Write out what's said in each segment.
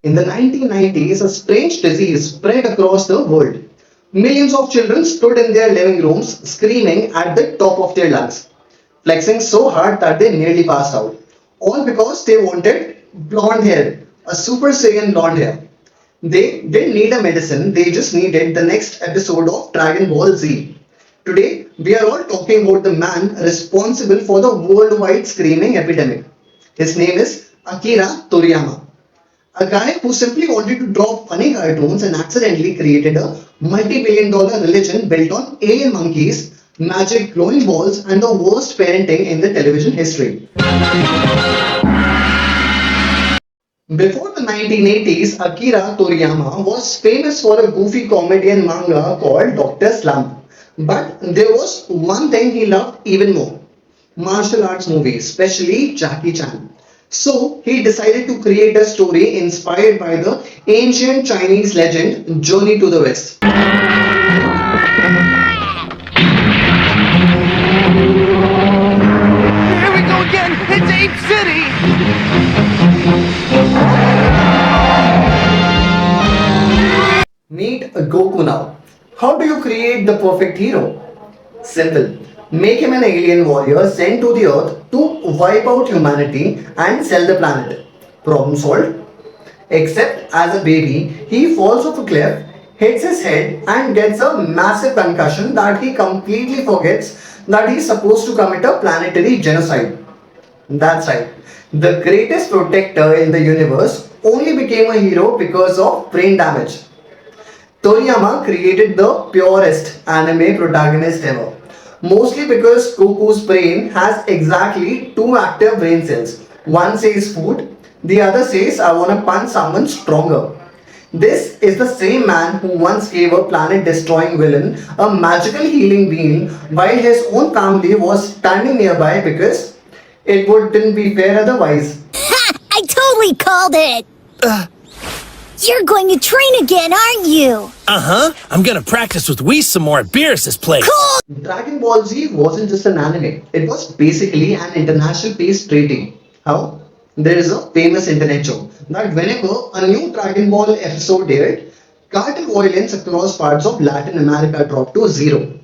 In the 1990s, a strange disease spread across the world. Millions of children stood in their living rooms screaming at the top of their lungs, flexing so hard that they nearly passed out. All because they wanted blonde hair, a Super Saiyan blonde hair. They didn't need a medicine, they just needed the next episode of Dragon Ball Z. Today, we are all talking about the man responsible for the worldwide screaming epidemic. His name is Akira Toriyama. A guy who simply wanted to draw funny cartoons and accidentally created a multi-billion dollar religion built on alien monkeys, magic glowing balls, and the worst parenting in the television history. Before the 1980s, Akira Toriyama was famous for a goofy comedy and manga called Dr. Slump. But there was one thing he loved even more: martial arts movies, especially Jackie Chan. So he decided to create a story inspired by the ancient Chinese legend Journey to the West. Here we go again! It's Ape City! Meet Goku now. How do you create the perfect hero? Simple. Make him an alien warrior sent to the earth to wipe out humanity and sell the planet. Problem solved. Except as a baby, he falls off a cliff, hits his head, and gets a massive concussion that he completely forgets that he's supposed to commit a planetary genocide. That's right. The greatest protector in the universe only became a hero because of brain damage. Toriyama created the purest anime protagonist ever. Mostly because Goku's brain has exactly two active brain cells. One says food, the other says I wanna punch someone stronger. This is the same man who once gave a planet destroying villain a magical healing beam while his own family was standing nearby because it wouldn't be fair otherwise. Ha! I totally called it! You're going to train again, aren't you? Uh-huh. I'm gonna practice with Whis some more at Beerus's place. Cool! Dragon Ball Z wasn't just an anime, it was basically an international peace treaty. How? There is a famous internet joke that whenever a new Dragon Ball episode aired, cartel violence across parts of Latin America dropped to zero.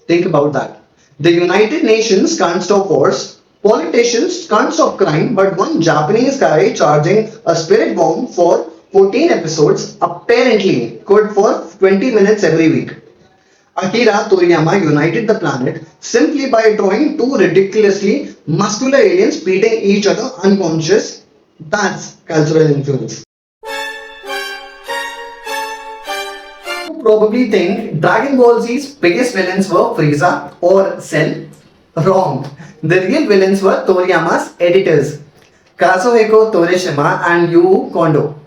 Think about that. The United Nations can't stop wars, politicians can't stop crime, but one Japanese guy charging a spirit bomb for 14 episodes apparently could for 20 minutes every week. Akira Toriyama united the planet simply by drawing two ridiculously muscular aliens beating each other unconscious. That's cultural influence. You probably think Dragon Ball Z's biggest villains were Frieza or Cell. Wrong. The real villains were Toriyama's editors, Kazuhiko Torishima and Yu Kondo.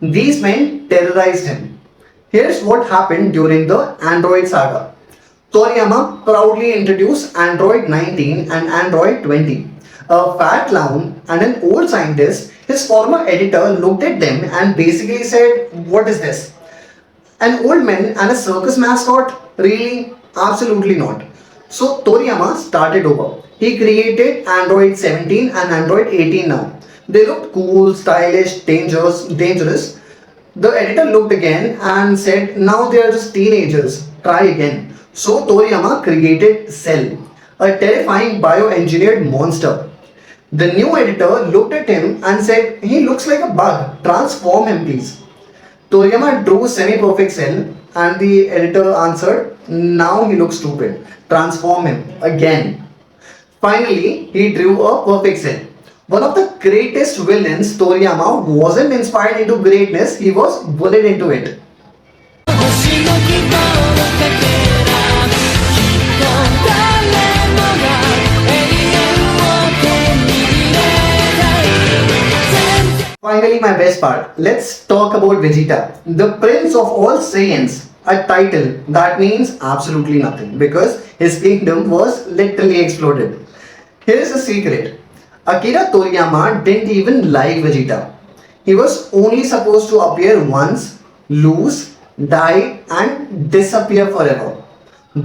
These men terrorized him. Here's what happened during the Android saga. Toriyama proudly introduced Android 19 and Android 20. A fat clown and an old scientist, his former editor looked at them and basically said, "What is this? An old man and a circus mascot? Really? Absolutely not." So Toriyama started over. He created Android 17 and Android 18 now. They looked cool, stylish, dangerous. The editor looked again and said, "Now they are just teenagers. Try again." So Toriyama created Cell, a terrifying bioengineered monster. The new editor looked at him and said, "He looks like a bug. Transform him, please." Toriyama drew semi-perfect Cell and the editor answered, "Now he looks stupid. Transform him again." Finally, he drew a perfect Cell. One of the greatest villains, Toriyama wasn't inspired into greatness, he was bullied into it. Finally, my best part. Let's talk about Vegeta, the prince of all Saiyans. A title that means absolutely nothing because his kingdom was literally exploded. Here's the secret. Akira Toriyama didn't even like Vegeta. He was only supposed to appear once, lose, die, and disappear forever.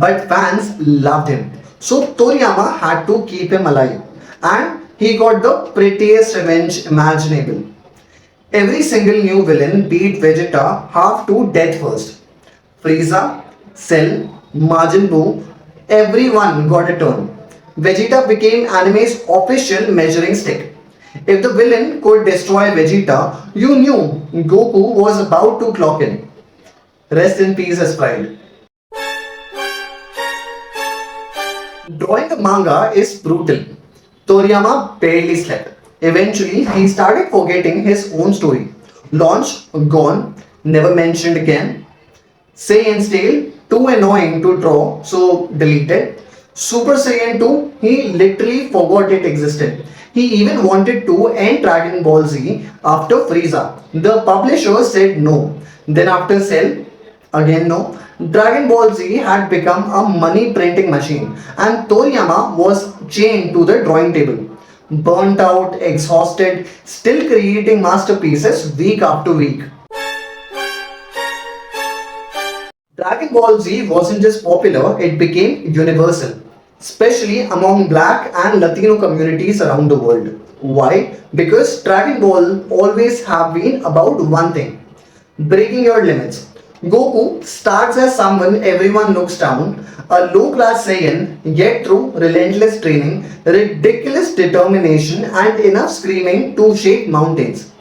But fans loved him. So Toriyama had to keep him alive. And he got the prettiest revenge imaginable. Every single new villain beat Vegeta half to death first. Frieza, Cell, Majin Buu, everyone got a turn. Vegeta became anime's official measuring stick. If the villain could destroy Vegeta, you knew Goku was about to clock in. Rest in peace, his pride. Drawing the manga is brutal. Toriyama barely slept. Eventually, he started forgetting his own story. Launch, gone, never mentioned again. Saiyan's Tail, too annoying to draw, so deleted. Super Saiyan 2, he literally forgot it existed. He even wanted to end Dragon Ball Z after Frieza. The publisher said no. Then after Cell, again no. Dragon Ball Z had become a money printing machine and Toriyama was chained to the drawing table. Burnt out, exhausted, still creating masterpieces week after week. Dragon Ball Z wasn't just popular, it became universal, especially among black and Latino communities around the world. Why? Because Dragon Ball always have been about one thing, breaking your limits. Goku starts as someone everyone looks down, a low class Saiyan, yet through relentless training, ridiculous determination, and enough screaming to shake mountains.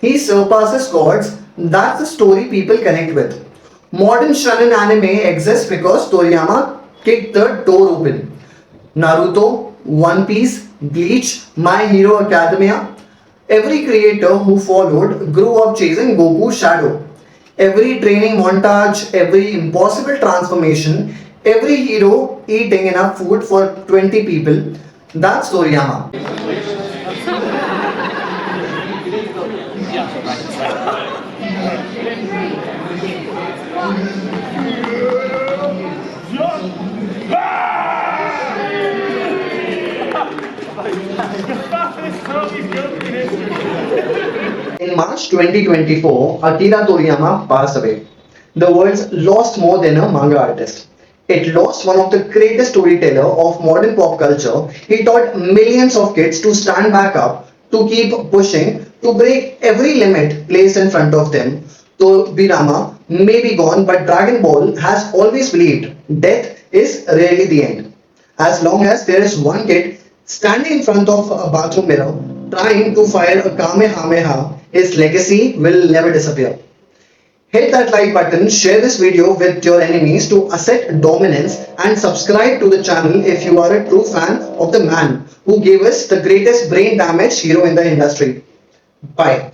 He surpasses gods. That's the story people connect with. Modern shonen anime exists because Toriyama kicked the door open. Naruto, One Piece, Bleach, My Hero Academia. Every creator who followed grew up chasing Goku's shadow. Every training montage, every impossible transformation, every hero eating enough food for 20 people. That's Toriyama. In March 2024, Akira Toriyama passed away. The world's lost more than a manga artist. It lost one of the greatest storyteller of modern pop culture. He taught millions of kids to stand back up, to keep pushing, to break every limit placed in front of them. Toriyama may be gone, but Dragon Ball has always believed death is rarely the end. As long as there is one kid standing in front of a bathroom mirror trying to fire a Kamehameha, his legacy will never disappear. Hit that like button, share this video with your enemies to assert dominance, and subscribe to the channel if you are a true fan of the man who gave us the greatest brain damaged hero in the industry. Bye.